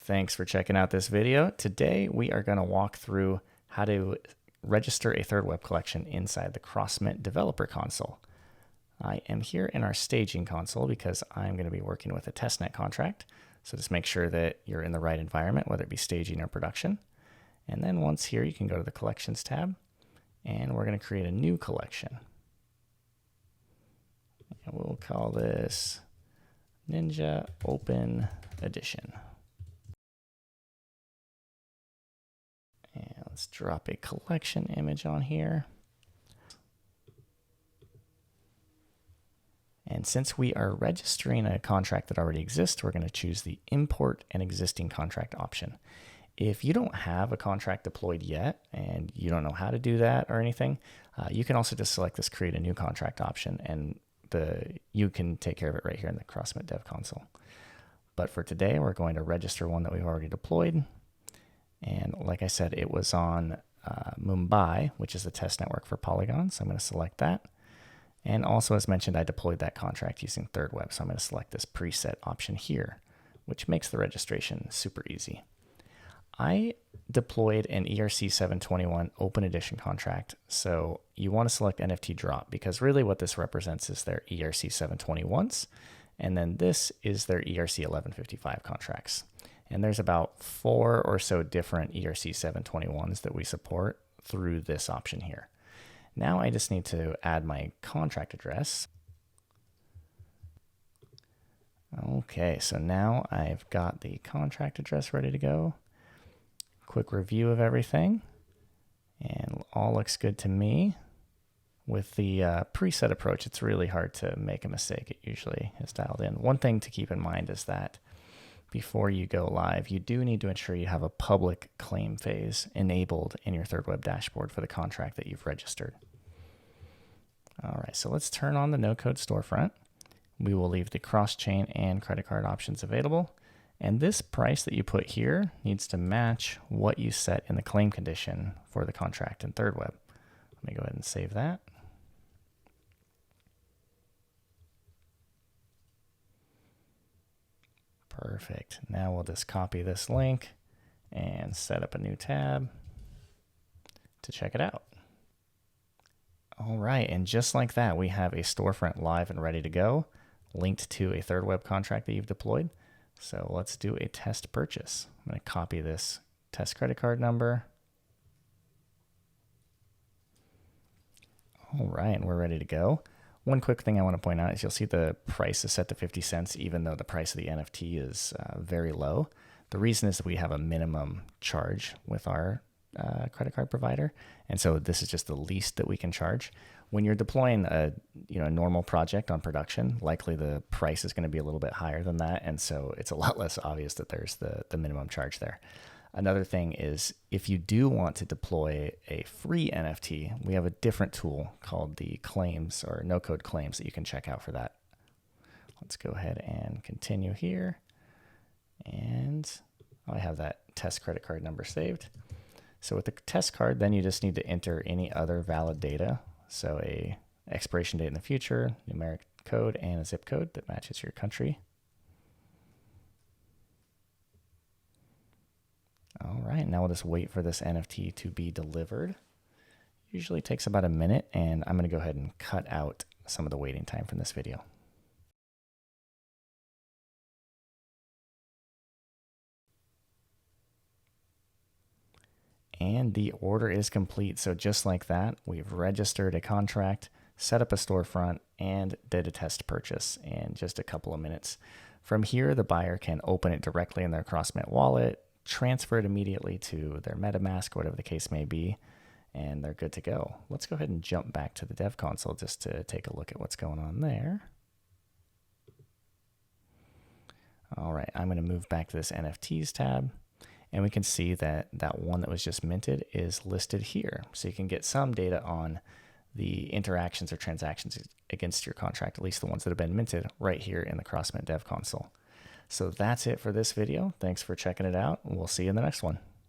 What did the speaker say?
Thanks for checking out this video. Today we are going to walk through how to register a thirdweb collection inside the Crossmint Developer Console. I am here in our staging console because I'm going to be working with a testnet contract. So just make sure that you're in the right environment, whether it be staging or production. And then once here, you can go to the Collections tab, and we're going to create a new collection. And we'll call this Ninja Open Edition. And let's drop a collection image on here. And since we are registering a contract that already exists, we're going to choose the Import an Existing Contract option. If you don't have a contract deployed yet and you don't know how to do that or anything, you can also just select this Create a New Contract option, and you can take care of it right here in the Crossmint Dev Console. But for today, we're going to register one that we've already deployed. And like I said, it was on Mumbai, which is the test network for Polygon. So I'm going to select that. And also, as mentioned, I deployed that contract using thirdweb. So I'm going to select this preset option here, which makes the registration super easy. I deployed an ERC 721 Open Edition contract. So you want to select NFT drop because really what this represents is their ERC 721s. And then this is their ERC 1155 contracts. And there's about 4 or so different ERC 721s that we support through this option here. Now I just need to add my contract address. Okay, so now I've got the contract address ready to go. Quick review of everything, and all looks good to me. With the preset approach, it's really hard to make a mistake. It usually is dialed in. One thing to keep in mind is that before you go live, you do need to ensure you have a public claim phase enabled in your thirdweb dashboard for the contract that you've registered. All right, so let's turn on the no-code storefront. We will leave the cross-chain and credit card options available. And this price that you put here needs to match what you set in the claim condition for the contract in thirdweb. Let me go ahead and save that. Perfect. Now we'll just copy this link and set up a new tab to check it out. All right, and just like that, we have a storefront live and ready to go, linked to a thirdweb contract that you've deployed. So let's do a test purchase. I'm going to copy this test credit card number. All right, and we're ready to go. One quick thing I want to point out is you'll see the price is set to 50 cents, even though the price of the NFT is very low. The reason is that we have a minimum charge with our credit card provider, and so this is just the least that we can charge. When you're deploying a normal project on production, likely the price is going to be a little bit higher than that, and so it's a lot less obvious that there's the minimum charge there. Another thing is if you do want to deploy a free NFT, we have a different tool called the claims or no-code claims that you can check out for that. Let's go ahead and continue here, and I have that test credit card number saved. So with the test card, then you just need to enter any other valid data. So a expiration date in the future, numeric code, and a zip code that matches your country. All right, now we'll just wait for this NFT to be delivered. Usually takes about a minute, and I'm going to go ahead and cut out some of the waiting time from this video. And the order is complete. So just like that, we've registered a contract, set up a storefront, and did a test purchase in just a couple of minutes. From here, the buyer can open it directly in their Crossmint wallet, transfer it immediately to their MetaMask, whatever the case may be, and they're good to go. Let's go ahead and jump back to the dev console just to take a look at what's going on there. All right, I'm going to move back to this NFTs tab. And we can see that that one that was just minted is listed here. So you can get some data on the interactions or transactions against your contract, at least the ones that have been minted right here in the Crossmint Dev Console. So that's it for this video. Thanks for checking it out. We'll see you in the next one.